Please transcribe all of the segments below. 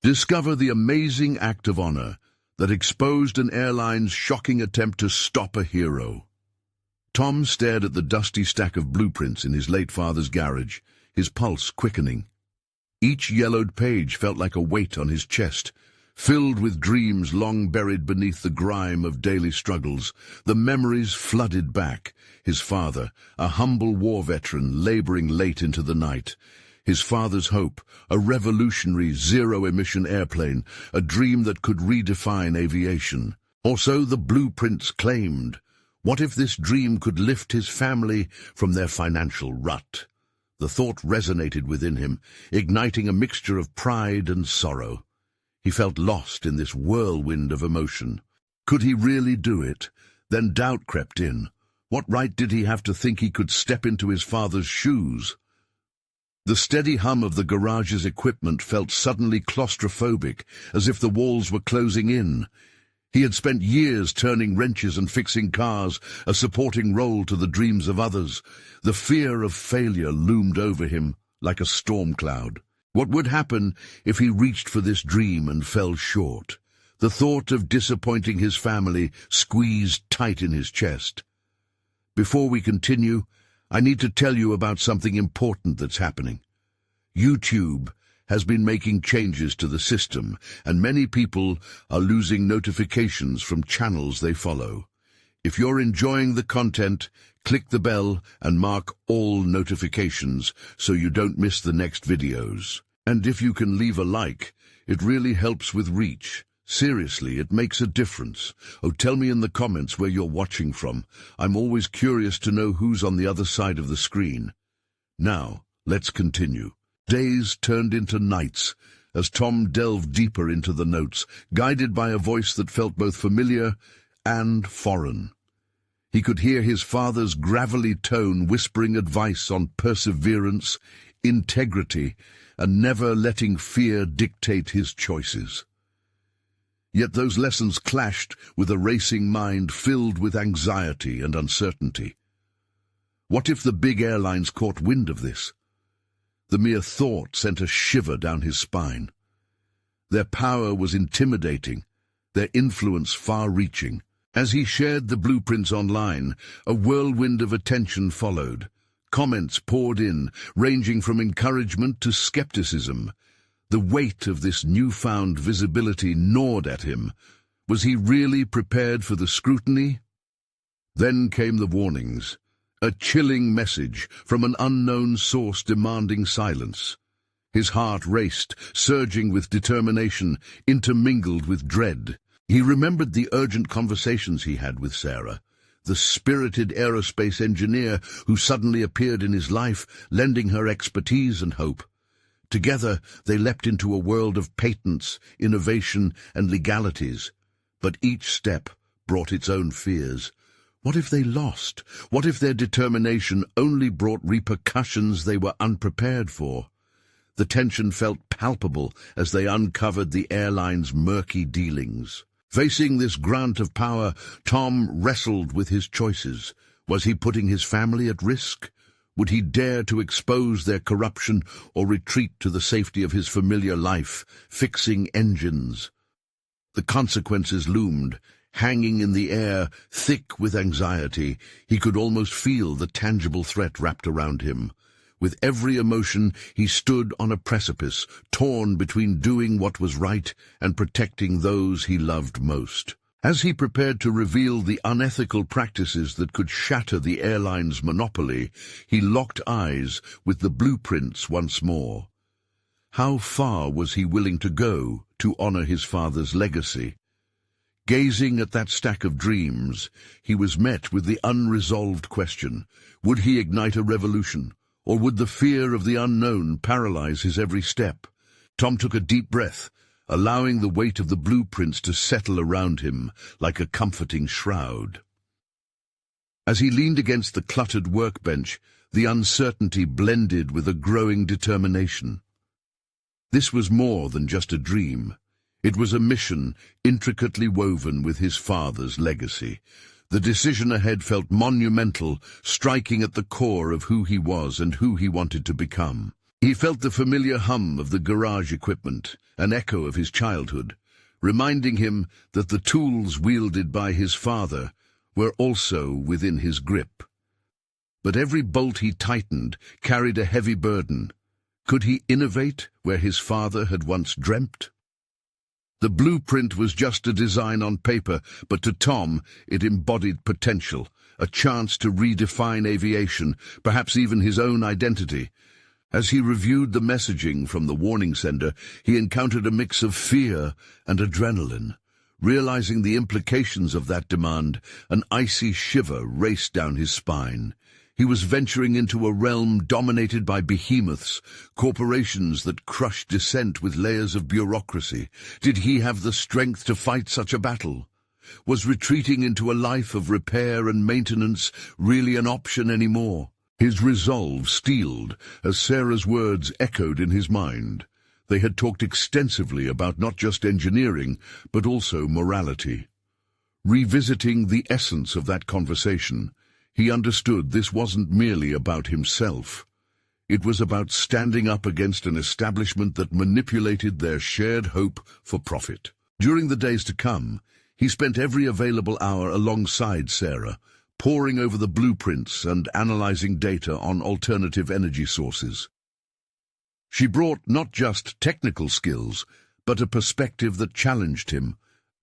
Discover the amazing act of honor that exposed an airline's shocking attempt to stop a hero. Tom stared at the dusty stack of blueprints in his late father's garage, his pulse quickening. Each yellowed page felt like a weight on his chest, filled with dreams long buried beneath the grime of daily struggles. The memories flooded back. His father, a humble war veteran laboring late into the night. His father's hope, a revolutionary zero-emission airplane, a dream that could redefine aviation. Or so the blueprints claimed. What if this dream could lift his family from their financial rut? The thought resonated within him, igniting a mixture of pride and sorrow. He felt lost in this whirlwind of emotion. Could he really do it? Then doubt crept in. What right did he have to think he could step into his father's shoes? The steady hum of the garage's equipment felt suddenly claustrophobic, as if the walls were closing in. He had spent years turning wrenches and fixing cars, a supporting role to the dreams of others. The fear of failure loomed over him like a storm cloud. What would happen if he reached for this dream and fell short? The thought of disappointing his family squeezed tight in his chest. Before we continue, I need to tell you about something important that's happening. YouTube has been making changes to the system, and many people are losing notifications from channels they follow. If you're enjoying the content, click the bell and mark all notifications so you don't miss the next videos. And if you can leave a like, it really helps with reach. Seriously, it makes a difference. Oh, tell me in the comments where you're watching from. I'm always curious to know who's on the other side of the screen. Now, let's continue. Days turned into nights as Tom delved deeper into the notes, guided by a voice that felt both familiar and foreign. He could hear his father's gravelly tone whispering advice on perseverance, integrity, and never letting fear dictate his choices. Yet those lessons clashed with a racing mind filled with anxiety and uncertainty. What if the big airlines caught wind of this? The mere thought sent a shiver down his spine. Their power was intimidating, their influence far-reaching. As he shared the blueprints online, a whirlwind of attention followed. Comments poured in, ranging from encouragement to skepticism. The weight of this newfound visibility gnawed at him. Was he really prepared for the scrutiny? Then came the warnings. A chilling message from an unknown source demanding silence. His heart raced, surging with determination, intermingled with dread. He remembered the urgent conversations he had with Sarah, the spirited aerospace engineer who suddenly appeared in his life, lending her expertise and hope. Together, they leapt into a world of patents, innovation, and legalities. But each step brought its own fears. What if they lost? What if their determination only brought repercussions they were unprepared for? The tension felt palpable as they uncovered the airline's murky dealings. Facing this grant of power, Tom wrestled with his choices. Was he putting his family at risk? Would he dare to expose their corruption or retreat to the safety of his familiar life, fixing engines? The consequences loomed, hanging in the air, thick with anxiety. He could almost feel the tangible threat wrapped around him. With every emotion, he stood on a precipice, torn between doing what was right and protecting those he loved most. As he prepared to reveal the unethical practices that could shatter the airline's monopoly, he locked eyes with the blueprints once more. How far was he willing to go to honor his father's legacy? Gazing at that stack of dreams, he was met with the unresolved question: would he ignite a revolution? Or would the fear of the unknown paralyze his every step? Tom took a deep breath, allowing the weight of the blueprints to settle around him like a comforting shroud. As he leaned against the cluttered workbench, the uncertainty blended with a growing determination. This was more than just a dream. It was a mission intricately woven with his father's legacy. The decision ahead felt monumental, striking at the core of who he was and who he wanted to become. He felt the familiar hum of the garage equipment, an echo of his childhood, reminding him that the tools wielded by his father were also within his grip. But every bolt he tightened carried a heavy burden. Could he innovate where his father had once dreamt? The blueprint was just a design on paper, but to Tom it embodied potential, a chance to redefine aviation, perhaps even his own identity. As he reviewed the messaging from the warning sender, he encountered a mix of fear and adrenaline. Realizing the implications of that demand, an icy shiver raced down his spine. He was venturing into a realm dominated by behemoths, corporations that crushed dissent with layers of bureaucracy. Did he have the strength to fight such a battle? Was retreating into a life of repair and maintenance really an option anymore? His resolve steeled as Sarah's words echoed in his mind. They had talked extensively about not just engineering, but also morality. Revisiting the essence of that conversation, he understood this wasn't merely about himself. It was about standing up against an establishment that manipulated their shared hope for profit. During the days to come, he spent every available hour alongside Sarah, poring over the blueprints and analyzing data on alternative energy sources. She brought not just technical skills, but a perspective that challenged him,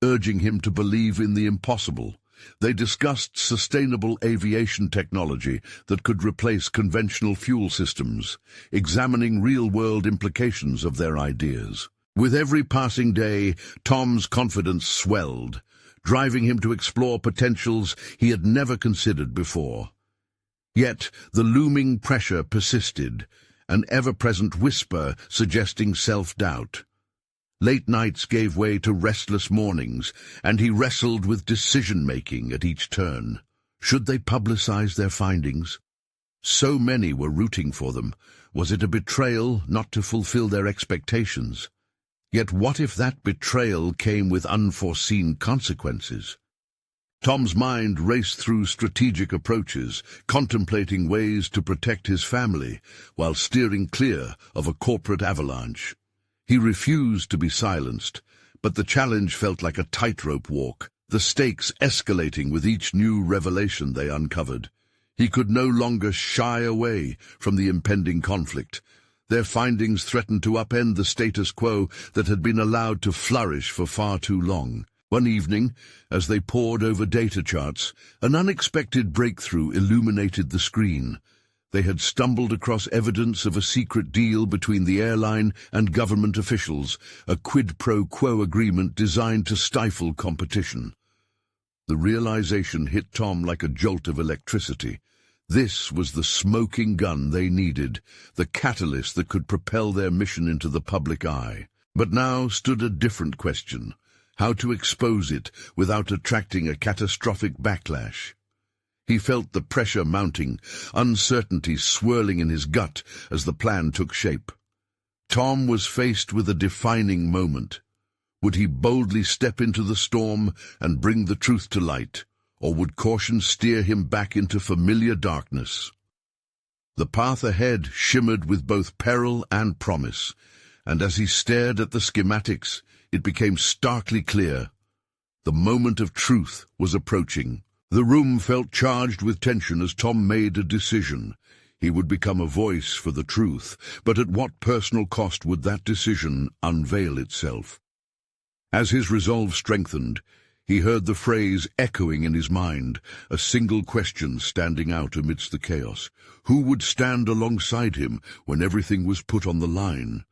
urging him to believe in the impossible. They discussed sustainable aviation technology that could replace conventional fuel systems, examining real-world implications of their ideas. With every passing day, Tom's confidence swelled, driving him to explore potentials he had never considered before. Yet the looming pressure persisted, an ever-present whisper suggesting self-doubt. Late nights gave way to restless mornings, and he wrestled with decision-making at each turn. Should they publicize their findings? So many were rooting for them. Was it a betrayal not to fulfill their expectations? Yet what if that betrayal came with unforeseen consequences? Tom's mind raced through strategic approaches, contemplating ways to protect his family, while steering clear of a corporate avalanche. He refused to be silenced, but the challenge felt like a tightrope walk, the stakes escalating with each new revelation they uncovered. He could no longer shy away from the impending conflict. Their findings threatened to upend the status quo that had been allowed to flourish for far too long. One evening, as they pored over data charts, an unexpected breakthrough illuminated the screen. They had stumbled across evidence of a secret deal between the airline and government officials, a quid pro quo agreement designed to stifle competition. The realization hit Tom like a jolt of electricity. This was the smoking gun they needed, the catalyst that could propel their mission into the public eye. But now stood a different question: how to expose it without attracting a catastrophic backlash. He felt the pressure mounting, uncertainty swirling in his gut as the plan took shape. Tom was faced with a defining moment. Would he boldly step into the storm and bring the truth to light, or would caution steer him back into familiar darkness? The path ahead shimmered with both peril and promise, and as he stared at the schematics, it became starkly clear. The moment of truth was approaching. The room felt charged with tension as Tom made a decision. He would become a voice for the truth, but at what personal cost would that decision unveil itself? As his resolve strengthened, he heard the phrase echoing in his mind, a single question standing out amidst the chaos. Who would stand alongside him when everything was put on the line?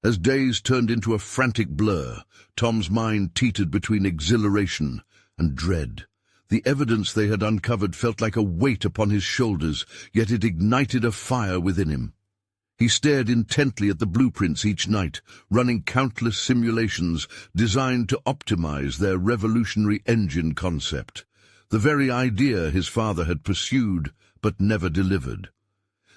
As days turned into a frantic blur, Tom's mind teetered between exhilaration and dread. The evidence they had uncovered felt like a weight upon his shoulders, yet it ignited a fire within him. He stared intently at the blueprints each night, running countless simulations designed to optimize their revolutionary engine concept, the very idea his father had pursued but never delivered.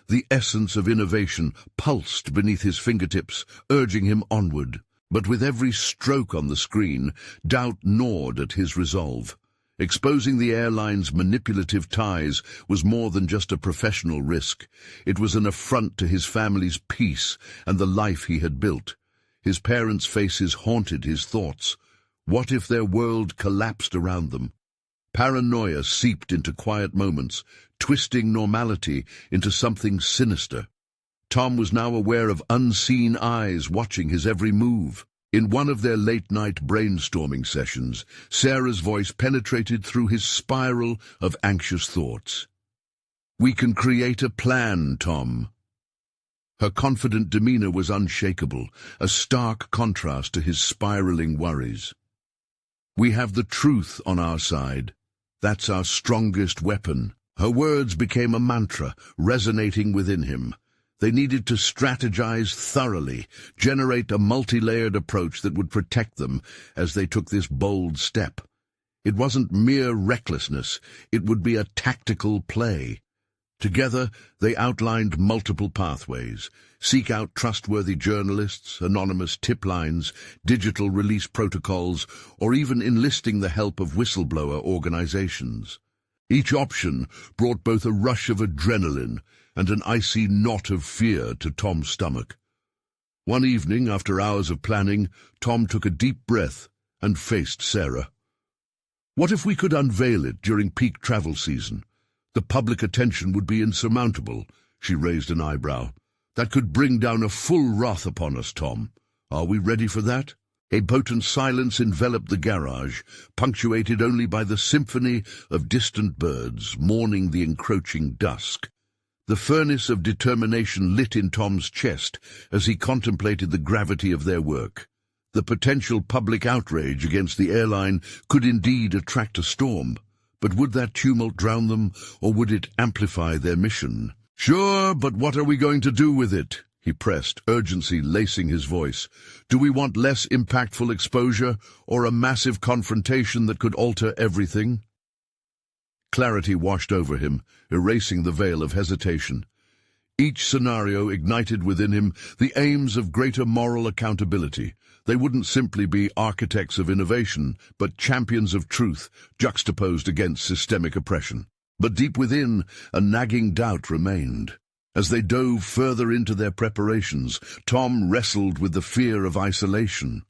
The essence of innovation pulsed beneath his fingertips, urging him onward. But with every stroke on the screen, doubt gnawed at his resolve. Exposing the airline's manipulative ties was more than just a professional risk. It was an affront to his family's peace and the life he had built. His parents' faces haunted his thoughts. What if their world collapsed around them? Paranoia seeped into quiet moments, twisting normality into something sinister. Tom was now aware of unseen eyes watching his every move. In one of their late-night brainstorming sessions, Sarah's voice penetrated through his spiral of anxious thoughts. "We can create a plan, Tom." Her confident demeanor was unshakable, a stark contrast to his spiraling worries. "We have the truth on our side. That's our strongest weapon." Her words became a mantra, resonating within him. They needed to strategize thoroughly, generate a multi-layered approach that would protect them as they took this bold step. It wasn't mere recklessness, it would be a tactical play. Together, they outlined multiple pathways: seek out trustworthy journalists, anonymous tip lines, digital release protocols, or even enlisting the help of whistleblower organizations. Each option brought both a rush of adrenaline and an icy knot of fear to Tom's stomach. One evening, after hours of planning, Tom took a deep breath and faced Sarah. What if we could unveil it during peak travel season? The public attention would be insurmountable. She raised an eyebrow. That could bring down a full wrath upon us, Tom. Are we ready for that? A potent silence enveloped the garage, punctuated only by the symphony of distant birds mourning the encroaching dusk. The furnace of determination lit in Tom's chest as he contemplated the gravity of their work. The potential public outrage against the airline could indeed attract a storm, but would that tumult drown them, or would it amplify their mission? "Sure, but what are we going to do with it?" he pressed, urgency lacing his voice. "Do we want less impactful exposure, or a massive confrontation that could alter everything?" Clarity washed over him, erasing the veil of hesitation. Each scenario ignited within him the aims of greater moral accountability. They wouldn't simply be architects of innovation, but champions of truth, juxtaposed against systemic oppression. But deep within, a nagging doubt remained. As they dove further into their preparations, Tom wrestled with the fear of isolation.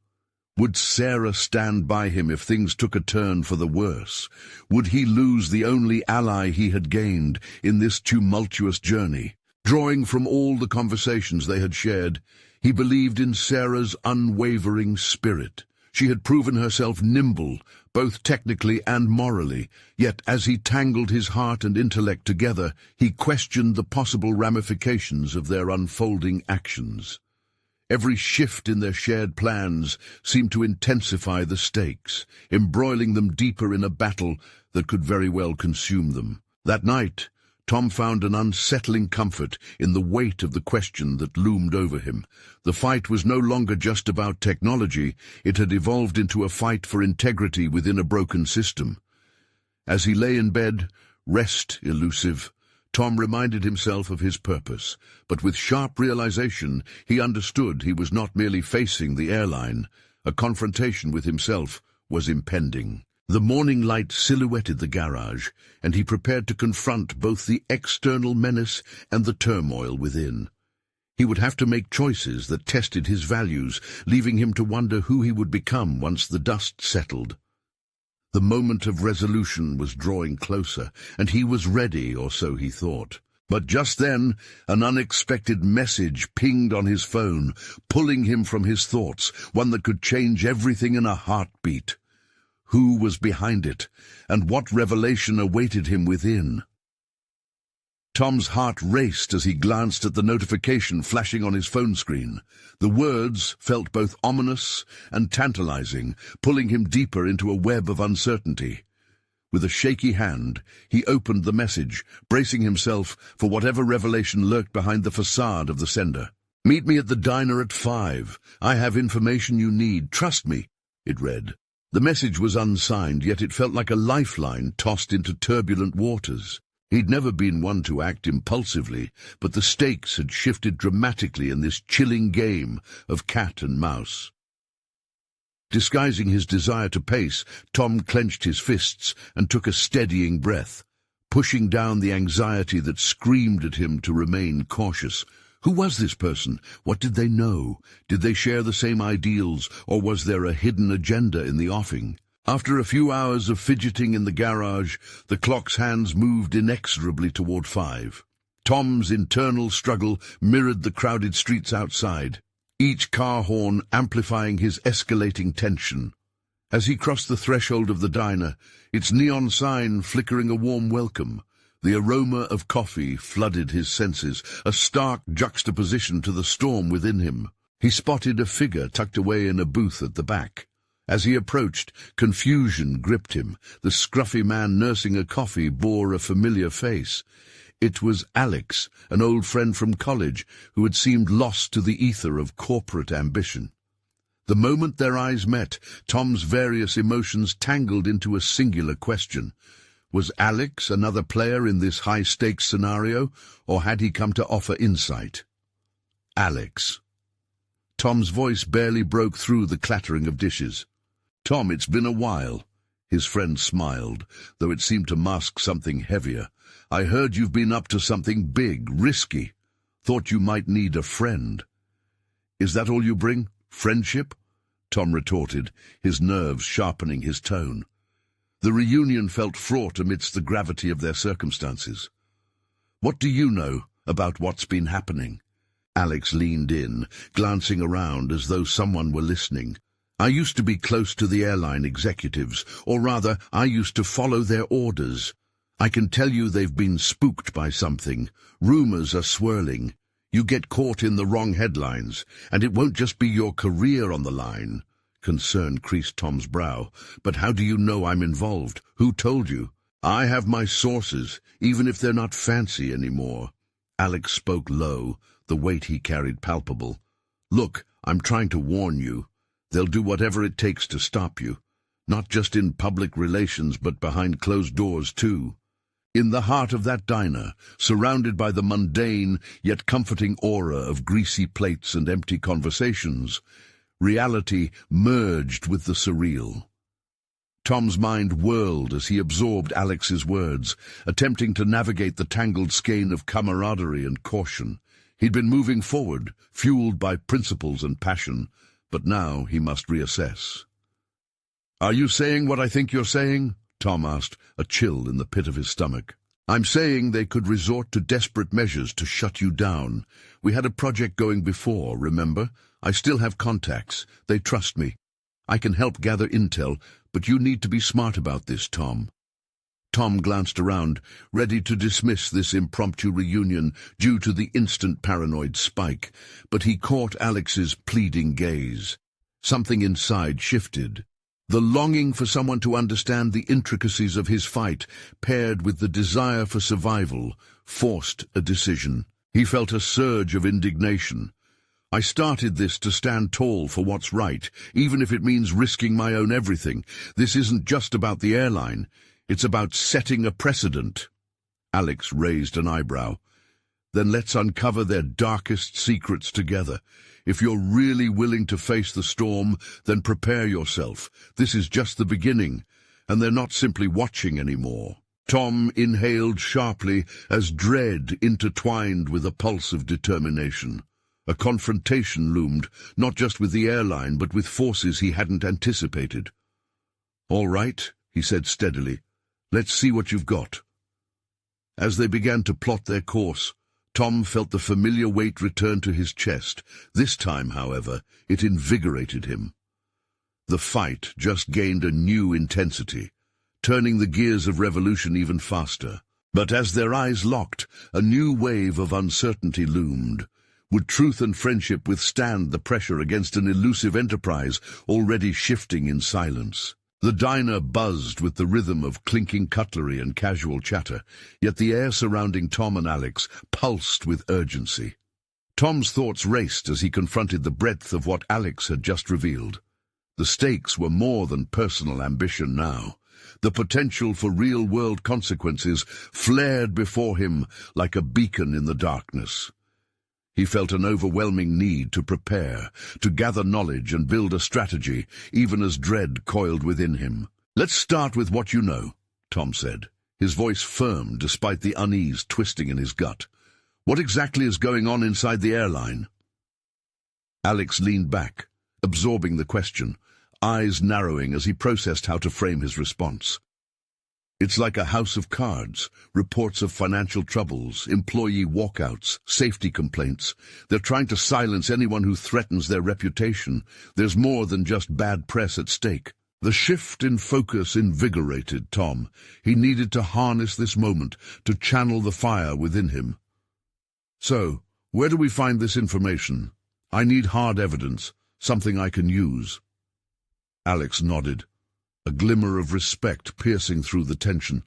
Would Sarah stand by him if things took a turn for the worse? Would he lose the only ally he had gained in this tumultuous journey? Drawing from all the conversations they had shared, he believed in Sarah's unwavering spirit. She had proven herself nimble, both technically and morally, yet as he tangled his heart and intellect together, he questioned the possible ramifications of their unfolding actions. Every shift in their shared plans seemed to intensify the stakes, embroiling them deeper in a battle that could very well consume them. That night, Tom found an unsettling comfort in the weight of the question that loomed over him. The fight was no longer just about technology, it had evolved into a fight for integrity within a broken system. As he lay in bed, rest elusive, Tom reminded himself of his purpose, but with sharp realization he understood he was not merely facing the airline. A confrontation with himself was impending. The morning light silhouetted the garage, and he prepared to confront both the external menace and the turmoil within. He would have to make choices that tested his values, leaving him to wonder who he would become once the dust settled. The moment of resolution was drawing closer, and he was ready, or so he thought. But just then, an unexpected message pinged on his phone, pulling him from his thoughts, one that could change everything in a heartbeat. Who was behind it, and what revelation awaited him within? Tom's heart raced as he glanced at the notification flashing on his phone screen. The words felt both ominous and tantalizing, pulling him deeper into a web of uncertainty. With a shaky hand, he opened the message, bracing himself for whatever revelation lurked behind the facade of the sender. "Meet me at the diner at 5. I have information you need. Trust me," it read. The message was unsigned, yet it felt like a lifeline tossed into turbulent waters. He'd never been one to act impulsively, but the stakes had shifted dramatically in this chilling game of cat and mouse. Disguising his desire to pace, Tom clenched his fists and took a steadying breath, pushing down the anxiety that screamed at him to remain cautious. Who was this person? What did they know? Did they share the same ideals, or was there a hidden agenda in the offing? After a few hours of fidgeting in the garage, the clock's hands moved inexorably toward 5. Tom's internal struggle mirrored the crowded streets outside, each car horn amplifying his escalating tension. As he crossed the threshold of the diner, its neon sign flickering a warm welcome, the aroma of coffee flooded his senses, a stark juxtaposition to the storm within him. He spotted a figure tucked away in a booth at the back. As he approached, confusion gripped him. The scruffy man nursing a coffee bore a familiar face. It was Alex, an old friend from college, who had seemed lost to the ether of corporate ambition. The moment their eyes met, Tom's various emotions tangled into a singular question. Was Alex another player in this high-stakes scenario, or had he come to offer insight? Alex. Tom's voice barely broke through the clattering of dishes. "Tom, it's been a while." His friend smiled, though it seemed to mask something heavier. "I heard you've been up to something big, risky. Thought you might need a friend." "Is that all you bring? Friendship?" Tom retorted, his nerves sharpening his tone. The reunion felt fraught amidst the gravity of their circumstances. "What do you know about what's been happening?" Alex leaned in, glancing around as though someone were listening. "I used to be close to the airline executives, or rather, I used to follow their orders. I can tell you they've been spooked by something. Rumors are swirling. You get caught in the wrong headlines, and it won't just be your career on the line." Concern creased Tom's brow. "But how do you know I'm involved? Who told you?" "I have my sources, even if they're not fancy anymore." Alex spoke low, the weight he carried palpable. "Look, I'm trying to warn you. They'll do whatever it takes to stop you. Not just in public relations, but behind closed doors, too." In the heart of that diner, surrounded by the mundane yet comforting aura of greasy plates and empty conversations, reality merged with the surreal. Tom's mind whirled as he absorbed Alex's words, attempting to navigate the tangled skein of camaraderie and caution. He'd been moving forward, fueled by principles and passion, but now he must reassess. "Are you saying what I think you're saying?" Tom asked, a chill in the pit of his stomach. "I'm saying they could resort to desperate measures to shut you down. We had a project going before, remember? I still have contacts. They trust me. I can help gather intel, but you need to be smart about this, Tom." Tom glanced around, ready to dismiss this impromptu reunion due to the instant paranoid spike, but he caught Alex's pleading gaze. Something inside shifted. The longing for someone to understand the intricacies of his fight, paired with the desire for survival, forced a decision. He felt a surge of indignation. "I started this to stand tall for what's right, even if it means risking my own everything. This isn't just about the airline. It's about setting a precedent." Alex raised an eyebrow. "Then let's uncover their darkest secrets together. If you're really willing to face the storm, then prepare yourself. This is just the beginning, and they're not simply watching anymore." Tom inhaled sharply as dread intertwined with a pulse of determination. A confrontation loomed, not just with the airline, but with forces he hadn't anticipated. "All right," he said steadily. "Let's see what you've got." As they began to plot their course, Tom felt the familiar weight return to his chest. This time, however, it invigorated him. The fight just gained a new intensity, turning the gears of revolution even faster. But as their eyes locked, a new wave of uncertainty loomed. Would truth and friendship withstand the pressure against an elusive enterprise already shifting in silence? The diner buzzed with the rhythm of clinking cutlery and casual chatter, yet the air surrounding Tom and Alex pulsed with urgency. Tom's thoughts raced as he confronted the breadth of what Alex had just revealed. The stakes were more than personal ambition now. The potential for real-world consequences flared before him like a beacon in the darkness. He felt an overwhelming need to prepare, to gather knowledge and build a strategy, even as dread coiled within him. "Let's start with what you know," Tom said, his voice firm despite the unease twisting in his gut. What exactly is going on inside the airline? Alex leaned back, absorbing the question, eyes narrowing as he processed how to frame his response. It's like a house of cards, reports of financial troubles, employee walkouts, safety complaints. They're trying to silence anyone who threatens their reputation. There's more than just bad press at stake. The shift in focus invigorated Tom. He needed to harness this moment, to channel the fire within him. So, where do we find this information? I need hard evidence, something I can use. Alex nodded, a glimmer of respect piercing through the tension.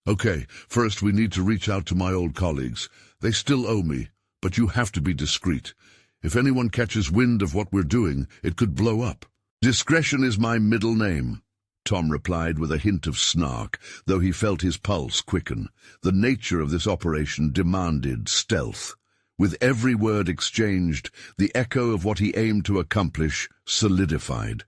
Okay, first we need to reach out to my old colleagues. They still owe me, but you have to be discreet. If anyone catches wind of what we're doing, it could blow up. Discretion is my middle name, Tom replied with a hint of snark, though he felt his pulse quicken. The nature of this operation demanded stealth. With every word exchanged, the echo of what he aimed to accomplish solidified.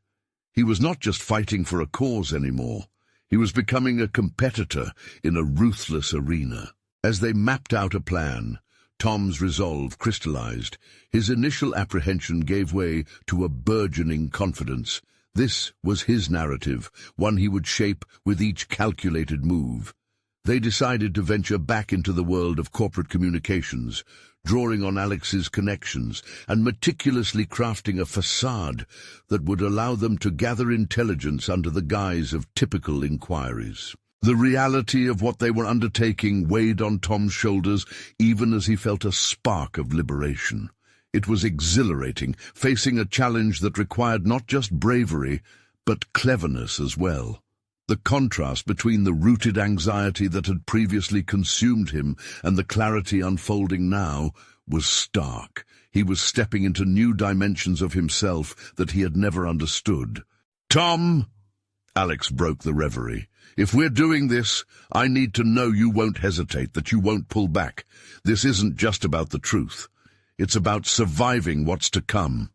He was not just fighting for a cause anymore. He was becoming a competitor in a ruthless arena. As they mapped out a plan, Tom's resolve crystallized. His initial apprehension gave way to a burgeoning confidence. This was his narrative, one he would shape with each calculated move. They decided to venture back into the world of corporate communications, drawing on Alex's connections and meticulously crafting a facade that would allow them to gather intelligence under the guise of typical inquiries. The reality of what they were undertaking weighed on Tom's shoulders even as he felt a spark of liberation. It was exhilarating, facing a challenge that required not just bravery, but cleverness as well. The contrast between the rooted anxiety that had previously consumed him and the clarity unfolding now was stark. He was stepping into new dimensions of himself that he had never understood. "Tom!" Alex broke the reverie. "If we're doing this, I need to know you won't hesitate, that you won't pull back. This isn't just about the truth. It's about surviving what's to come."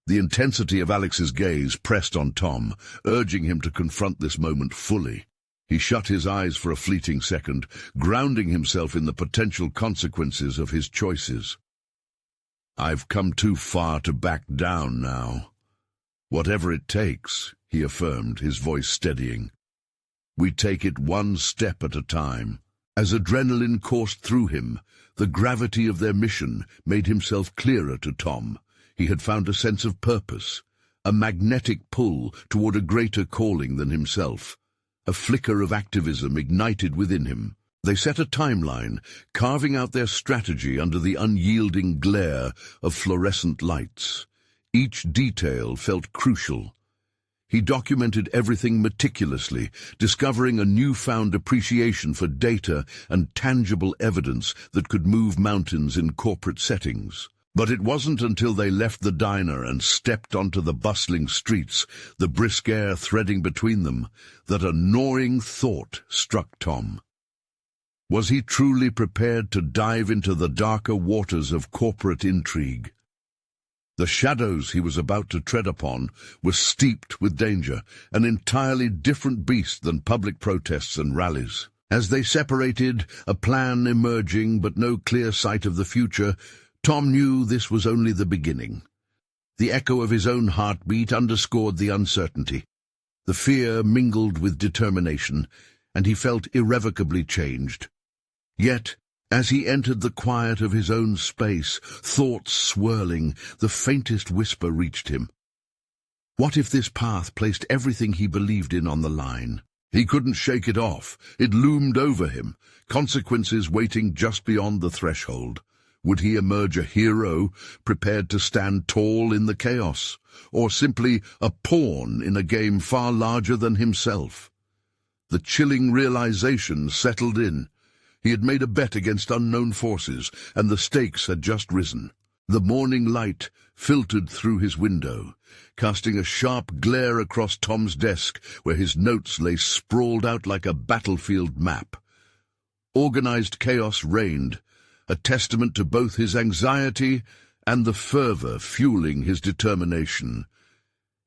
The intensity of Alex's gaze pressed on Tom, urging him to confront this moment fully. He shut his eyes for a fleeting second, grounding himself in the potential consequences of his choices. "I've come too far to back down now. Whatever it takes," he affirmed, his voice steadying. "We take it one step at a time." As adrenaline coursed through him, the gravity of their mission made himself clearer to Tom. He had found a sense of purpose, a magnetic pull toward a greater calling than himself. A flicker of activism ignited within him. They set a timeline, carving out their strategy under the unyielding glare of fluorescent lights. Each detail felt crucial. He documented everything meticulously, discovering a newfound appreciation for data and tangible evidence that could move mountains in corporate settings. But it wasn't until they left the diner and stepped onto the bustling streets, the brisk air threading between them, that a gnawing thought struck Tom. Was he truly prepared to dive into the darker waters of corporate intrigue? The shadows he was about to tread upon were steeped with danger, an entirely different beast than public protests and rallies. As they separated, a plan emerging but no clear sight of the future, Tom knew this was only the beginning. The echo of his own heartbeat underscored the uncertainty. The fear mingled with determination, and he felt irrevocably changed. Yet, as he entered the quiet of his own space, thoughts swirling, the faintest whisper reached him. What if this path placed everything he believed in on the line? He couldn't shake it off. It loomed over him, consequences waiting just beyond the threshold. Would he emerge a hero, prepared to stand tall in the chaos, or simply a pawn in a game far larger than himself? The chilling realization settled in. He had made a bet against unknown forces, and the stakes had just risen. The morning light filtered through his window, casting a sharp glare across Tom's desk, where his notes lay sprawled out like a battlefield map. Organized chaos reigned, a testament to both his anxiety and the fervor fueling his determination.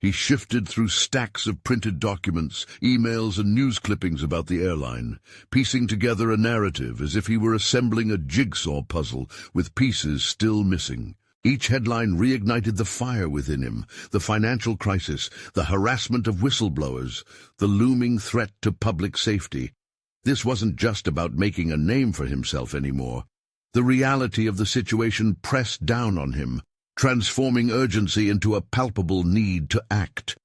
He shifted through stacks of printed documents, emails and news clippings about the airline, piecing together a narrative as if he were assembling a jigsaw puzzle with pieces still missing. Each headline reignited the fire within him: the financial crisis, the harassment of whistleblowers, the looming threat to public safety. This wasn't just about making a name for himself anymore. The reality of the situation pressed down on him, transforming urgency into a palpable need to act.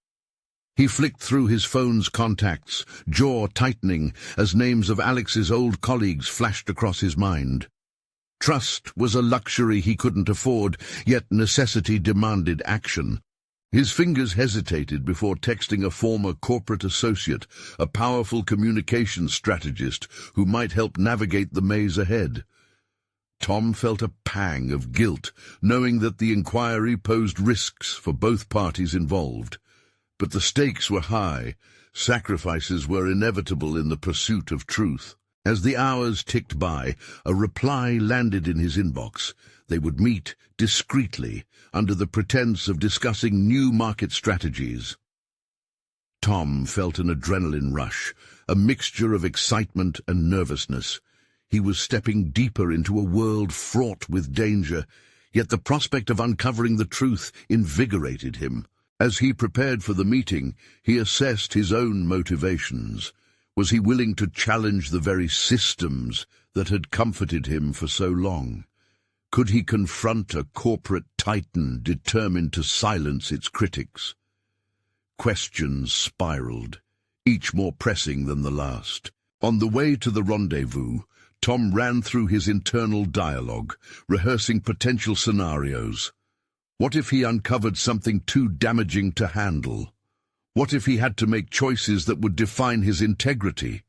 He flicked through his phone's contacts, jaw tightening as names of Alex's old colleagues flashed across his mind. Trust was a luxury he couldn't afford, yet necessity demanded action. His fingers hesitated before texting a former corporate associate, a powerful communications strategist who might help navigate the maze ahead. Tom felt a pang of guilt, knowing that the inquiry posed risks for both parties involved. But the stakes were high. Sacrifices were inevitable in the pursuit of truth. As the hours ticked by, a reply landed in his inbox. They would meet discreetly, under the pretense of discussing new market strategies. Tom felt an adrenaline rush, a mixture of excitement and nervousness. He was stepping deeper into a world fraught with danger, yet the prospect of uncovering the truth invigorated him. As he prepared for the meeting, he assessed his own motivations. Was he willing to challenge the very systems that had comforted him for so long? Could he confront a corporate titan determined to silence its critics? Questions spiraled, each more pressing than the last. On the way to the rendezvous, Tom ran through his internal dialogue, rehearsing potential scenarios. What if he uncovered something too damaging to handle? What if he had to make choices that would define his integrity?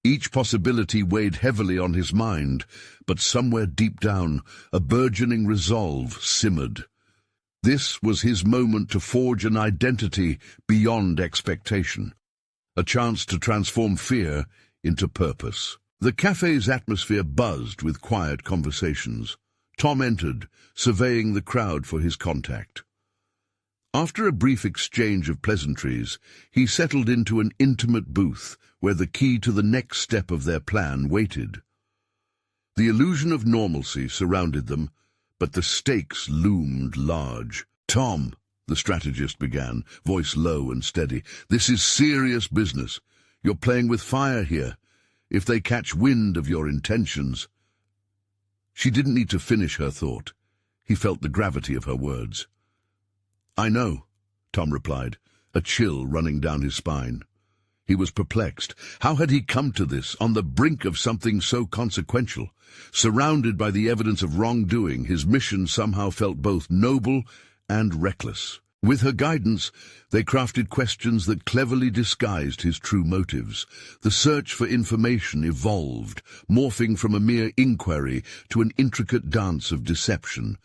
Each possibility weighed heavily on his mind, but somewhere deep down, a burgeoning resolve simmered. This was his moment to forge an identity beyond expectation, a chance to transform fear into purpose. The cafe's atmosphere buzzed with quiet conversations. Tom entered, surveying the crowd for his contact. After a brief exchange of pleasantries, he settled into an intimate booth where the key to the next step of their plan waited. The illusion of normalcy surrounded them, but the stakes loomed large. "Tom," the strategist began, voice low and steady, "this is serious business. You're playing with fire here. If they catch wind of your intentions—" She didn't need to finish her thought. He felt the gravity of her words. "I know," Tom replied, a chill running down his spine. He was perplexed. How had he come to this, on the brink of something so consequential? Surrounded by the evidence of wrongdoing, his mission somehow felt both noble and reckless. With her guidance, they crafted questions that cleverly disguised his true motives. The search for information evolved, morphing from a mere inquiry to an intricate dance of deception.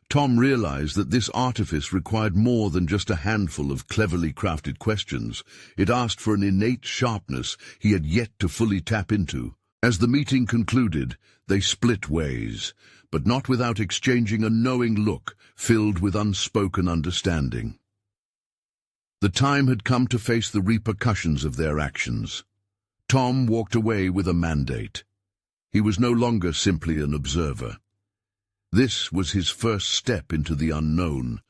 Tom realized that this artifice required more than just a handful of cleverly crafted questions. It asked for an innate sharpness he had yet to fully tap into. As the meeting concluded, they split ways, but not without exchanging a knowing look filled with unspoken understanding. The time had come to face the repercussions of their actions. Tom walked away with a mandate. He was no longer simply an observer. This was his first step into the unknown,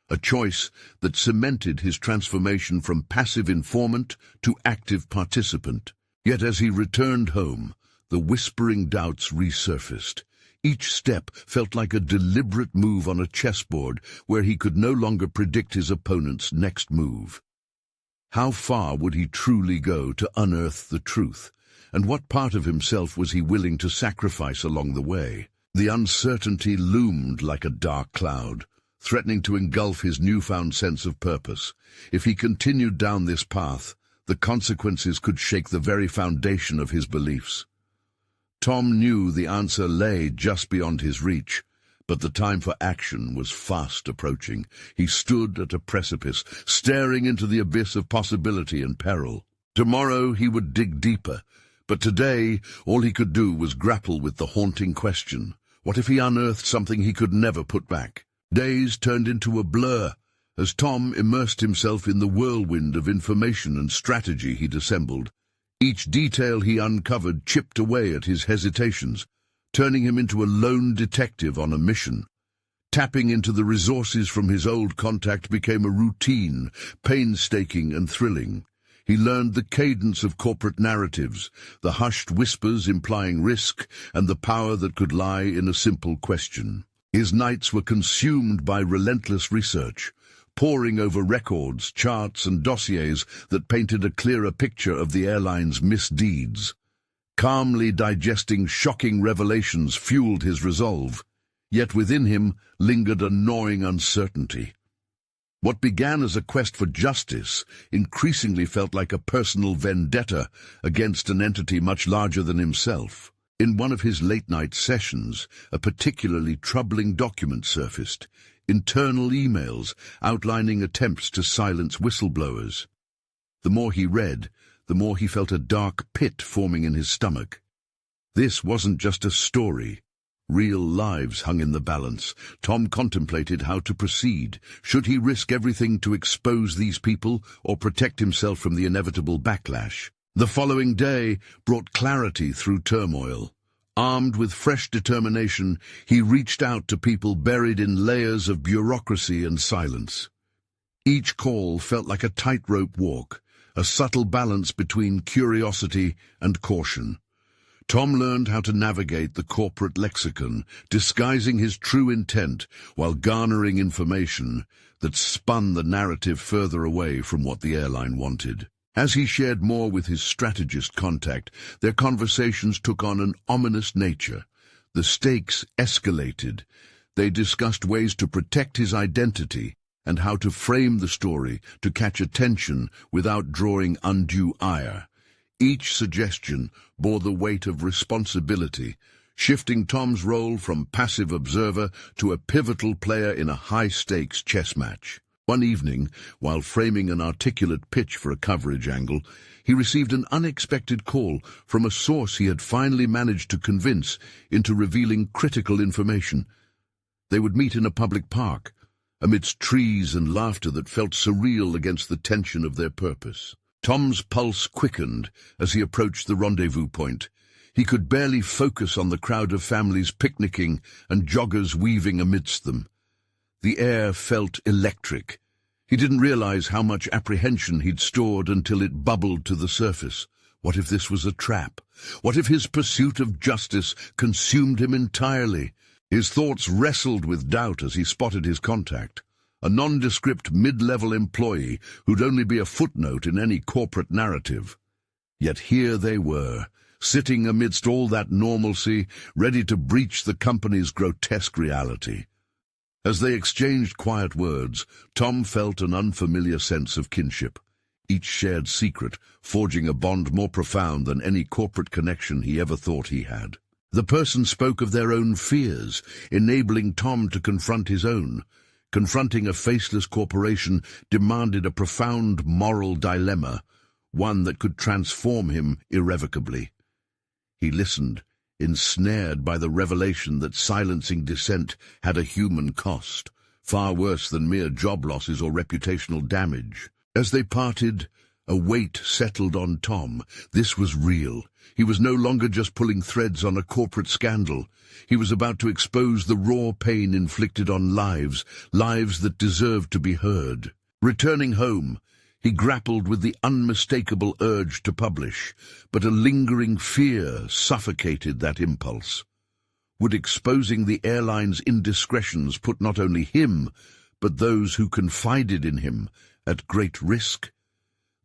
a choice that cemented his transformation from passive informant to active participant. Yet as he returned home, the whispering doubts resurfaced. Each step felt like a deliberate move on a chessboard where he could no longer predict his opponent's next move. How far would he truly go to unearth the truth? And what part of himself was he willing to sacrifice along the way? The uncertainty loomed like a dark cloud, threatening to engulf his newfound sense of purpose. If he continued down this path, the consequences could shake the very foundation of his beliefs. Tom knew the answer lay just beyond his reach, but the time for action was fast approaching. He stood at a precipice, staring into the abyss of possibility and peril. Tomorrow he would dig deeper, but today all he could do was grapple with the haunting question. What if he unearthed something he could never put back? Days turned into a blur, As Tom immersed himself in the whirlwind of information and strategy he'd assembled, each detail he uncovered chipped away at his hesitations, turning him into a lone detective on a mission. Tapping into the resources from his old contact became a routine, painstaking and thrilling. He learned the cadence of corporate narratives, the hushed whispers implying risk, and the power that could lie in a simple question. His nights were consumed by relentless research, poring over records, charts, and dossiers that painted a clearer picture of the airline's misdeeds. Calmly digesting shocking revelations fueled his resolve, yet within him lingered a gnawing uncertainty. What began as a quest for justice increasingly felt like a personal vendetta against an entity much larger than himself. In one of his late-night sessions, a particularly troubling document surfaced, internal emails outlining attempts to silence whistleblowers. The more he read, the more he felt a dark pit forming in his stomach. This wasn't just a story. Real lives hung in the balance. Tom contemplated how to proceed. Should he risk everything to expose these people or protect himself from the inevitable backlash? The following day brought clarity through turmoil. Armed with fresh determination, he reached out to people buried in layers of bureaucracy and silence. Each call felt like a tightrope walk, a subtle balance between curiosity and caution. Tom learned how to navigate the corporate lexicon, disguising his true intent while garnering information that spun the narrative further away from what the airline wanted. As he shared more with his strategist contact, their conversations took on an ominous nature. The stakes escalated. They discussed ways to protect his identity and how to frame the story to catch attention without drawing undue ire. Each suggestion bore the weight of responsibility, shifting Tom's role from passive observer to a pivotal player in a high-stakes chess match. One evening, while framing an articulate pitch for a coverage angle, he received an unexpected call from a source he had finally managed to convince into revealing critical information. They would meet in a public park, amidst trees and laughter that felt surreal against the tension of their purpose. Tom's pulse quickened as he approached the rendezvous point. He could barely focus on the crowd of families picnicking and joggers weaving amidst them. The air felt electric. He didn't realize how much apprehension he'd stored until it bubbled to the surface. What if this was a trap? What if his pursuit of justice consumed him entirely? His thoughts wrestled with doubt as he spotted his contact, a nondescript mid-level employee who'd only be a footnote in any corporate narrative. Yet here they were, sitting amidst all that normalcy, ready to breach the company's grotesque reality. As they exchanged quiet words, Tom felt an unfamiliar sense of kinship, each shared secret forging a bond more profound than any corporate connection he ever thought he had. The person spoke of their own fears, enabling Tom to confront his own. Confronting a faceless corporation demanded a profound moral dilemma, one that could transform him irrevocably. He listened, ensnared by the revelation that silencing dissent had a human cost, far worse than mere job losses or reputational damage. As they parted, a weight settled on Tom. This was real. He was no longer just pulling threads on a corporate scandal. He was about to expose the raw pain inflicted on lives that deserved to be heard. Returning home, he grappled with the unmistakable urge to publish, but a lingering fear suffocated that impulse. Would exposing the airline's indiscretions put not only him, but those who confided in him, at great risk?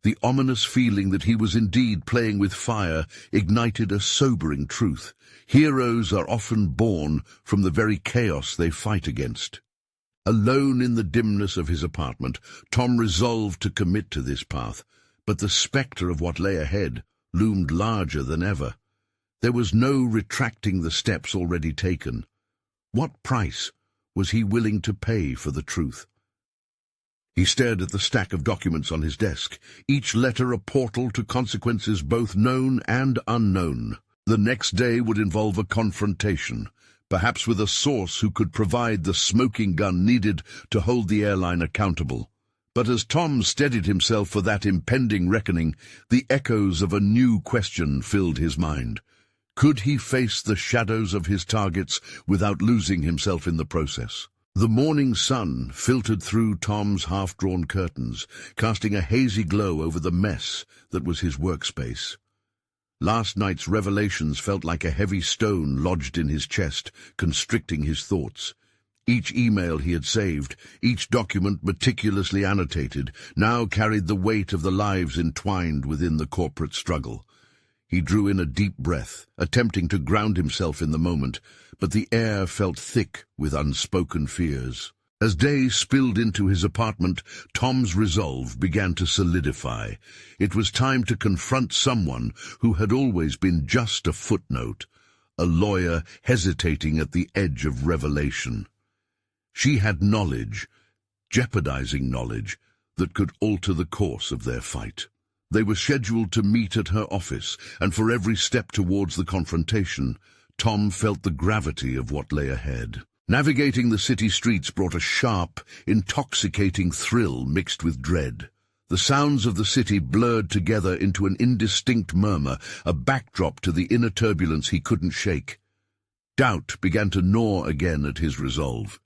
The ominous feeling that he was indeed playing with fire ignited a sobering truth. Heroes are often born from the very chaos they fight against. Alone in the dimness of his apartment, Tom resolved to commit to this path, but the spectre of what lay ahead loomed larger than ever. There was no retracting the steps already taken. What price was he willing to pay for the truth? He stared at the stack of documents on his desk, each letter a portal to consequences both known and unknown. The next day would involve a confrontation, perhaps with a source who could provide the smoking gun needed to hold the airline accountable. But as Tom steadied himself for that impending reckoning, the echoes of a new question filled his mind. Could he face the shadows of his targets without losing himself in the process? The morning sun filtered through Tom's half-drawn curtains, casting a hazy glow over the mess that was his workspace. Last night's revelations felt like a heavy stone lodged in his chest, constricting his thoughts. Each email he had saved, each document meticulously annotated, now carried the weight of the lives entwined within the corporate struggle. He drew in a deep breath, attempting to ground himself in the moment, but the air felt thick with unspoken fears. As day spilled into his apartment, Tom's resolve began to solidify. It was time to confront someone who had always been just a footnote, a lawyer hesitating at the edge of revelation. She had knowledge, jeopardizing knowledge, that could alter the course of their fight. They were scheduled to meet at her office, and for every step towards the confrontation, Tom felt the gravity of what lay ahead. Navigating the city streets brought a sharp, intoxicating thrill mixed with dread. The sounds of the city blurred together into an indistinct murmur, a backdrop to the inner turbulence he couldn't shake. Doubt began to gnaw again at his resolve.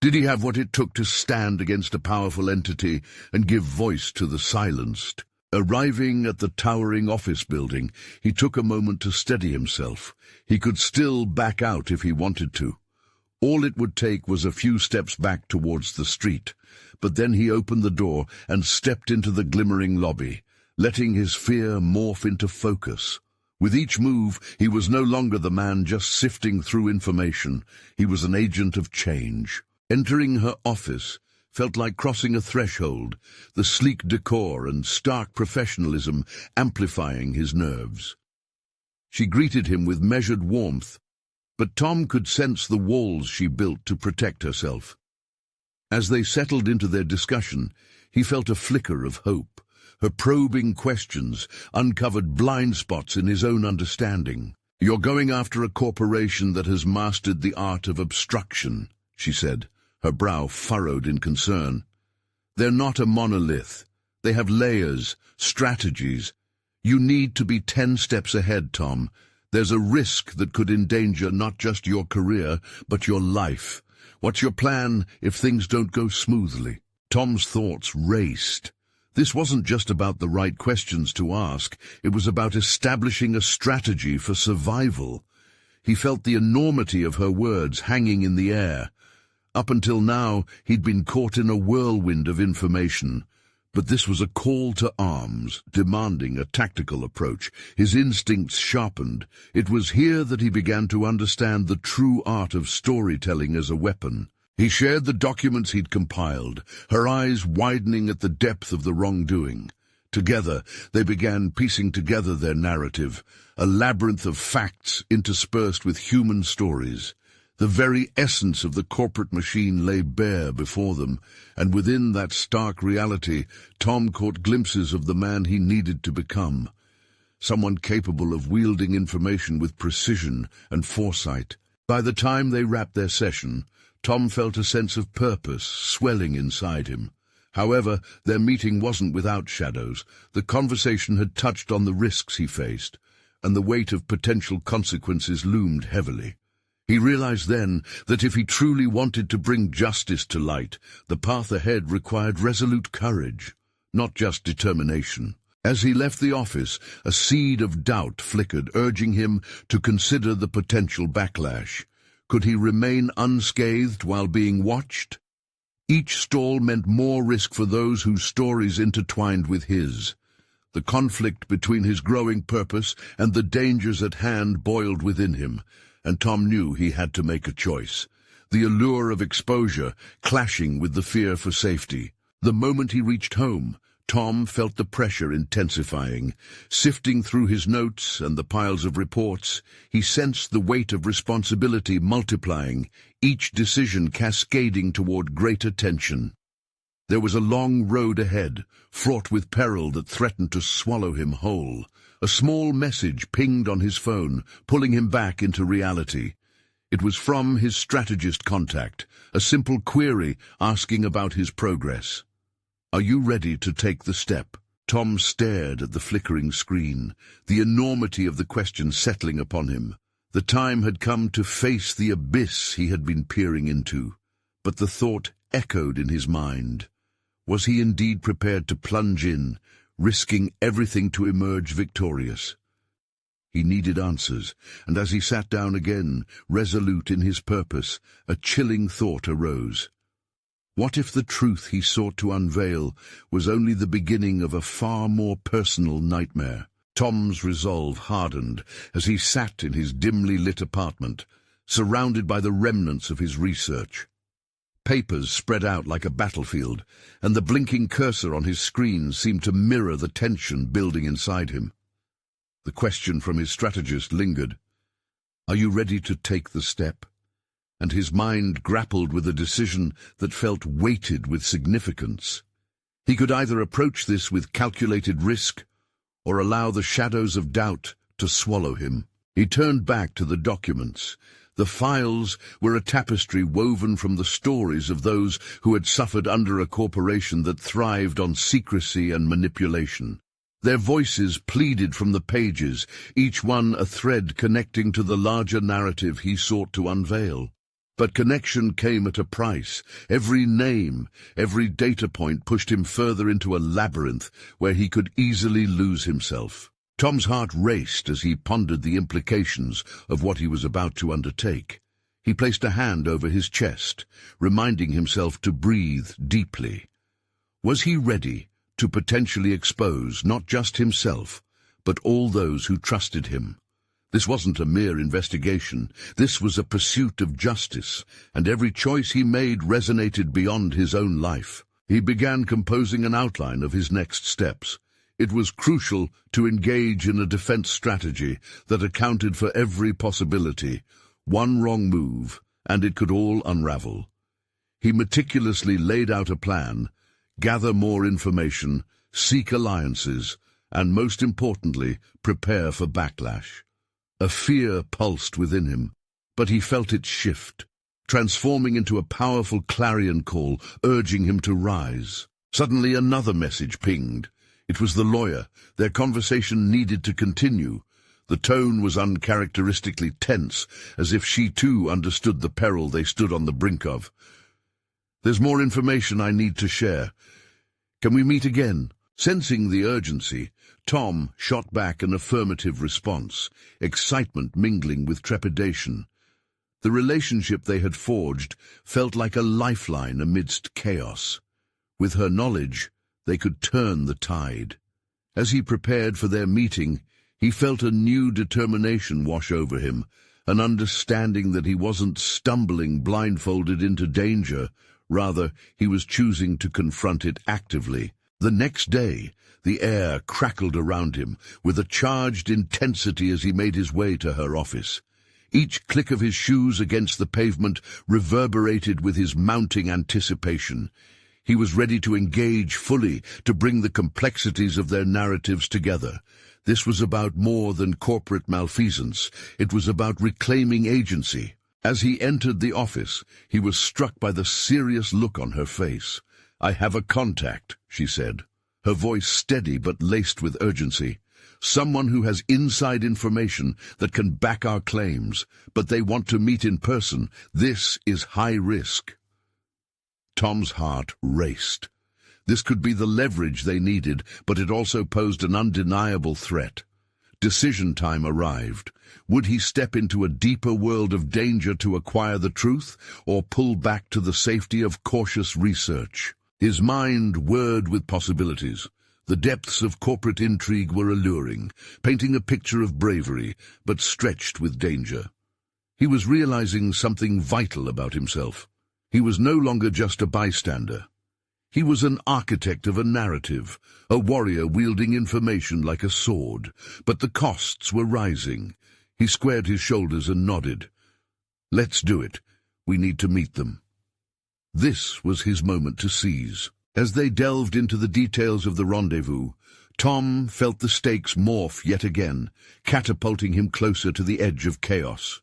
Did he have what it took to stand against a powerful entity and give voice to the silenced? Arriving at the towering office building, he took a moment to steady himself. He could still back out if he wanted to. All it would take was a few steps back towards the street, but then he opened the door and stepped into the glimmering lobby, letting his fear morph into focus. With each move, he was no longer the man just sifting through information. He was an agent of change. Entering her office felt like crossing a threshold, the sleek decor and stark professionalism amplifying his nerves. She greeted him with measured warmth, but Tom could sense the walls she built to protect herself. As they settled into their discussion, he felt a flicker of hope. Her probing questions uncovered blind spots in his own understanding. "You're going after a corporation that has mastered the art of obstruction," she said, her brow furrowed in concern. "They're not a monolith. They have layers, strategies. You need to be 10 steps ahead, Tom. There's a risk that could endanger not just your career, but your life. What's your plan if things don't go smoothly?" Tom's thoughts raced. This wasn't just about the right questions to ask. It was about establishing a strategy for survival. He felt the enormity of her words hanging in the air. Up until now, he'd been caught in a whirlwind of information. But this was a call to arms, demanding a tactical approach. His instincts sharpened. It was here that he began to understand the true art of storytelling as a weapon. He shared the documents he'd compiled, her eyes widening at the depth of the wrongdoing. Together, they began piecing together their narrative, a labyrinth of facts interspersed with human stories. The very essence of the corporate machine lay bare before them, and within that stark reality, Tom caught glimpses of the man he needed to become. Someone capable of wielding information with precision and foresight. By the time they wrapped their session, Tom felt a sense of purpose swelling inside him. However, their meeting wasn't without shadows. The conversation had touched on the risks he faced, and the weight of potential consequences loomed heavily. He realized then that if he truly wanted to bring justice to light, the path ahead required resolute courage, not just determination. As he left the office, a seed of doubt flickered, urging him to consider the potential backlash. Could he remain unscathed while being watched? Each stall meant more risk for those whose stories intertwined with his. The conflict between his growing purpose and the dangers at hand boiled within him, and Tom knew he had to make a choice, the allure of exposure clashing with the fear for safety. The moment he reached home, Tom felt the pressure intensifying. Sifting through his notes and the piles of reports, he sensed the weight of responsibility multiplying, each decision cascading toward greater tension. There was a long road ahead, fraught with peril that threatened to swallow him whole. A small message pinged on his phone, pulling him back into reality. It was from his strategist contact, a simple query asking about his progress. Are you ready to take the step? Tom stared at the flickering screen, the enormity of the question settling upon him. The time had come to face the abyss he had been peering into, but the thought echoed in his mind. Was he indeed prepared to plunge in, risking everything to emerge victorious? He needed answers, and as he sat down again, resolute in his purpose, a chilling thought arose. What if the truth he sought to unveil was only the beginning of a far more personal nightmare? Tom's resolve hardened as he sat in his dimly lit apartment, surrounded by the remnants of his research. Papers spread out like a battlefield, and the blinking cursor on his screen seemed to mirror the tension building inside him. The question from his strategist lingered. Are you ready to take the step? And his mind grappled with a decision that felt weighted with significance. He could either approach this with calculated risk, or allow the shadows of doubt to swallow him. He turned back to the documents. The files were a tapestry woven from the stories of those who had suffered under a corporation that thrived on secrecy and manipulation. Their voices pleaded from the pages, each one a thread connecting to the larger narrative he sought to unveil. But connection came at a price. Every name, every data point pushed him further into a labyrinth where he could easily lose himself. Tom's heart raced as he pondered the implications of what he was about to undertake. He placed a hand over his chest, reminding himself to breathe deeply. Was he ready to potentially expose not just himself, but all those who trusted him? This wasn't a mere investigation. This was a pursuit of justice, and every choice he made resonated beyond his own life. He began composing an outline of his next steps. It was crucial to engage in a defense strategy that accounted for every possibility. One wrong move, and it could all unravel. He meticulously laid out a plan: gather more information, seek alliances, and most importantly, prepare for backlash. A fear pulsed within him, but he felt it shift, transforming into a powerful clarion call, urging him to rise. Suddenly another message pinged. It was the lawyer. Their conversation needed to continue. The tone was uncharacteristically tense, as if she too understood the peril they stood on the brink of. There's more information I need to share. Can we meet again? Sensing the urgency, Tom shot back an affirmative response, excitement mingling with trepidation. The relationship they had forged felt like a lifeline amidst chaos. With her knowledge, they could turn the tide. As he prepared for their meeting, he felt a new determination wash over him, an understanding that he wasn't stumbling blindfolded into danger. Rather, he was choosing to confront it actively. The next day, the air crackled around him with a charged intensity as he made his way to her office. Each click of his shoes against the pavement reverberated with his mounting anticipation. He was ready to engage fully, to bring the complexities of their narratives together. This was about more than corporate malfeasance. It was about reclaiming agency. As he entered the office, he was struck by the serious look on her face. "I have a contact," she said, her voice steady but laced with urgency. "Someone who has inside information that can back our claims, but they want to meet in person. This is high risk." Tom's heart raced. This could be the leverage they needed, but it also posed an undeniable threat. Decision time arrived. Would he step into a deeper world of danger to acquire the truth, or pull back to the safety of cautious research? His mind whirred with possibilities. The depths of corporate intrigue were alluring, painting a picture of bravery, but stretched with danger. He was realizing something vital about himself. He was no longer just a bystander. He was an architect of a narrative, a warrior wielding information like a sword. But the costs were rising. He squared his shoulders and nodded. "Let's do it. We need to meet them." This was his moment to seize. As they delved into the details of the rendezvous, Tom felt the stakes morph yet again, catapulting him closer to the edge of chaos.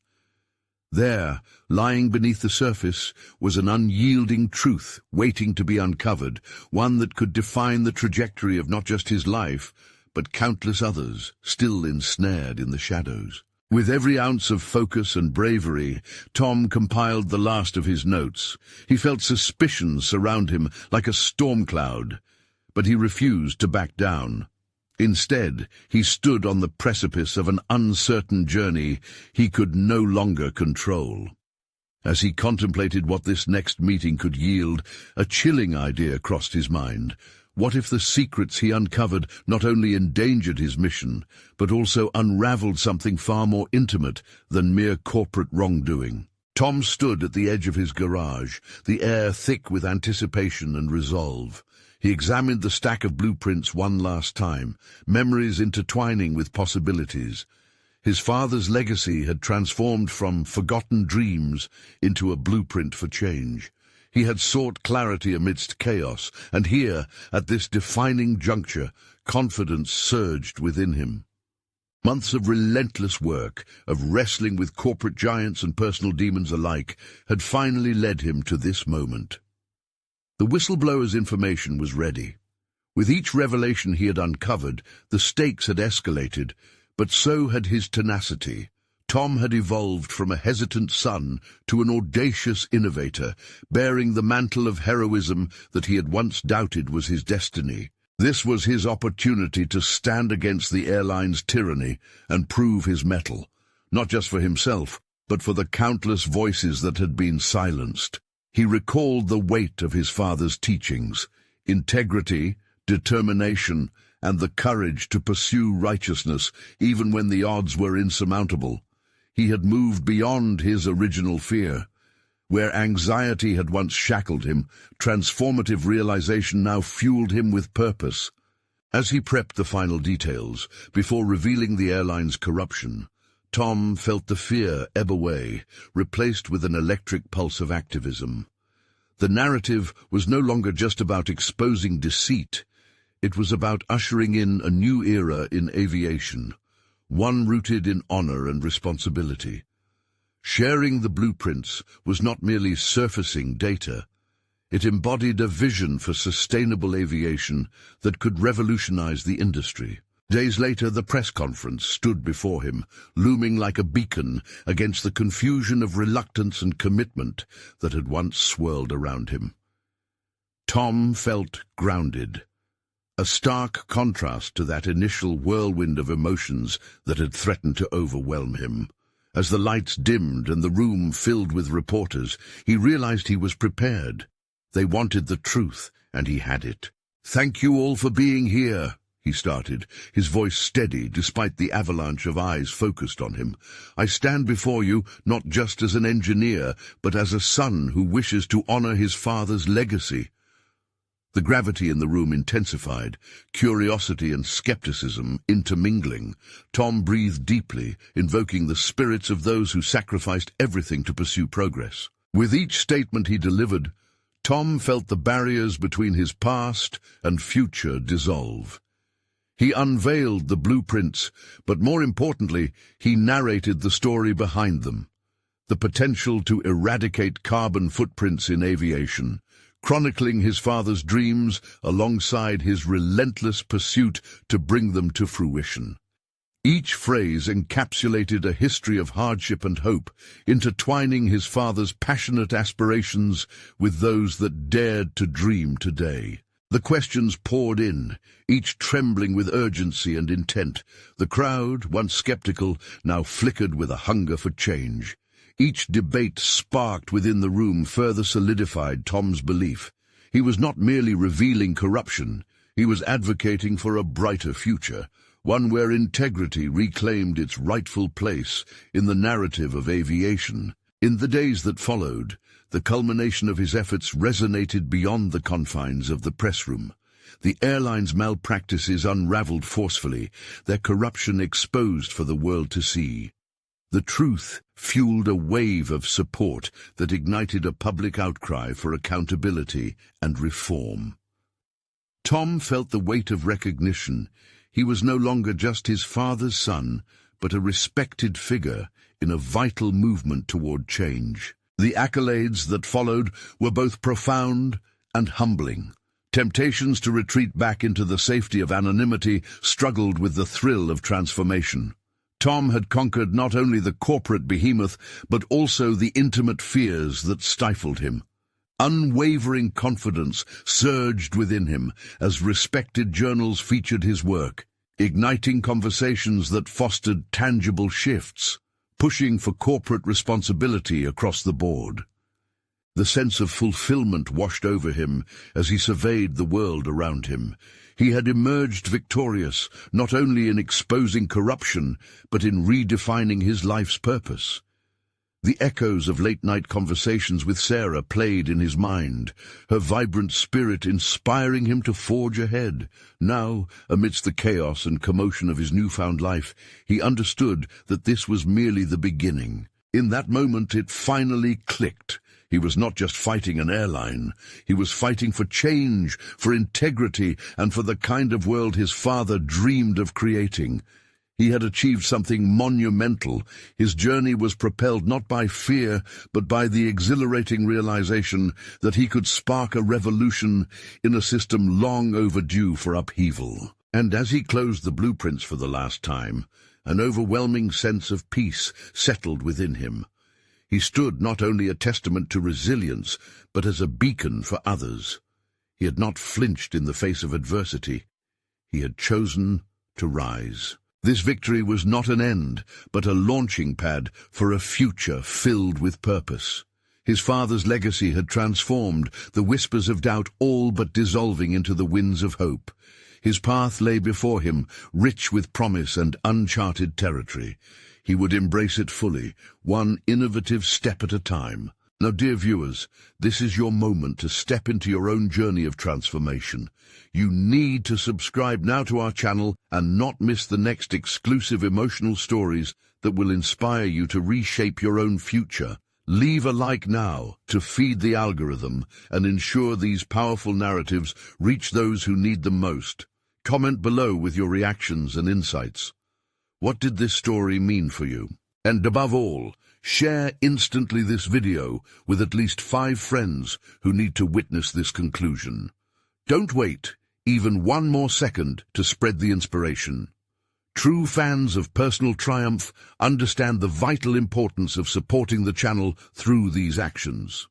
There, lying beneath the surface, was an unyielding truth waiting to be uncovered, one that could define the trajectory of not just his life, but countless others, still ensnared in the shadows. With every ounce of focus and bravery, Tom compiled the last of his notes. He felt suspicion surround him like a storm cloud, but he refused to back down. Instead, he stood on the precipice of an uncertain journey he could no longer control. As he contemplated what this next meeting could yield, a chilling idea crossed his mind. What if the secrets he uncovered not only endangered his mission, but also unraveled something far more intimate than mere corporate wrongdoing? Tom stood at the edge of his garage, the air thick with anticipation and resolve. He examined the stack of blueprints one last time, memories intertwining with possibilities. His father's legacy had transformed from forgotten dreams into a blueprint for change. He had sought clarity amidst chaos, and here, at this defining juncture, confidence surged within him. Months of relentless work, of wrestling with corporate giants and personal demons alike, had finally led him to this moment. The whistleblower's information was ready. With each revelation he had uncovered, the stakes had escalated, but so had his tenacity. Tom had evolved from a hesitant son to an audacious innovator, bearing the mantle of heroism that he had once doubted was his destiny. This was his opportunity to stand against the airline's tyranny and prove his mettle, not just for himself, but for the countless voices that had been silenced. He recalled the weight of his father's teachings: integrity, determination, and the courage to pursue righteousness even when the odds were insurmountable. He had moved beyond his original fear. Where anxiety had once shackled him, transformative realization now fueled him with purpose. As he prepped the final details, before revealing the airline's corruption, Tom felt the fear ebb away, replaced with an electric pulse of activism. The narrative was no longer just about exposing deceit. It was about ushering in a new era in aviation, one rooted in honor and responsibility. Sharing the blueprints was not merely surfacing data. It embodied a vision for sustainable aviation that could revolutionize the industry. Days later, the press conference stood before him, looming like a beacon against the confusion of reluctance and commitment that had once swirled around him. Tom felt grounded, a stark contrast to that initial whirlwind of emotions that had threatened to overwhelm him. As the lights dimmed and the room filled with reporters, he realized he was prepared. They wanted the truth, and he had it. "Thank you all for being here," he started, his voice steady despite the avalanche of eyes focused on him. "I stand before you not just as an engineer, but as a son who wishes to honor his father's legacy." The gravity in the room intensified, curiosity and skepticism intermingling. Tom breathed deeply, invoking the spirits of those who sacrificed everything to pursue progress. With each statement he delivered, Tom felt the barriers between his past and future dissolve. He unveiled the blueprints, but more importantly, he narrated the story behind them. The potential to eradicate carbon footprints in aviation, chronicling his father's dreams alongside his relentless pursuit to bring them to fruition. Each phrase encapsulated a history of hardship and hope, intertwining his father's passionate aspirations with those that dared to dream today. The questions poured in, each trembling with urgency and intent. The crowd, once skeptical, now flickered with a hunger for change. Each debate sparked within the room further solidified Tom's belief. He was not merely revealing corruption, he was advocating for a brighter future, one where integrity reclaimed its rightful place in the narrative of aviation. In the days that followed, the culmination of his efforts resonated beyond the confines of the press room. The airline's malpractices unraveled forcefully, their corruption exposed for the world to see. The truth fueled a wave of support that ignited a public outcry for accountability and reform. Tom felt the weight of recognition. He was no longer just his father's son, but a respected figure in a vital movement toward change. The accolades that followed were both profound and humbling. Temptations to retreat back into the safety of anonymity struggled with the thrill of transformation. Tom had conquered not only the corporate behemoth, but also the intimate fears that stifled him. Unwavering confidence surged within him as respected journals featured his work, igniting conversations that fostered tangible shifts, pushing for corporate responsibility across the board. The sense of fulfillment washed over him as he surveyed the world around him. He had emerged victorious, not only in exposing corruption, but in redefining his life's purpose. The echoes of late-night conversations with Sarah played in his mind, her vibrant spirit inspiring him to forge ahead. Now, amidst the chaos and commotion of his newfound life, he understood that this was merely the beginning. In that moment, it finally clicked. He was not just fighting an airline. He was fighting for change, for integrity, and for the kind of world his father dreamed of creating. He had achieved something monumental. His journey was propelled not by fear, but by the exhilarating realization that he could spark a revolution in a system long overdue for upheaval. And as he closed the blueprints for the last time, an overwhelming sense of peace settled within him. He stood not only a testament to resilience, but as a beacon for others. He had not flinched in the face of adversity. He had chosen to rise. This victory was not an end, but a launching pad for a future filled with purpose. His father's legacy had transformed, the whispers of doubt all but dissolving into the winds of hope. His path lay before him, rich with promise and uncharted territory. He would embrace it fully, one innovative step at a time. Now, dear viewers, this is your moment to step into your own journey of transformation. You need to subscribe now to our channel and not miss the next exclusive emotional stories that will inspire you to reshape your own future. Leave a like now to feed the algorithm and ensure these powerful narratives reach those who need them most. Comment below with your reactions and insights. What did this story mean for you? And above all, share instantly this video with at least 5 friends who need to witness this conclusion. Don't wait even one more second to spread the inspiration. True fans of personal triumph understand the vital importance of supporting the channel through these actions.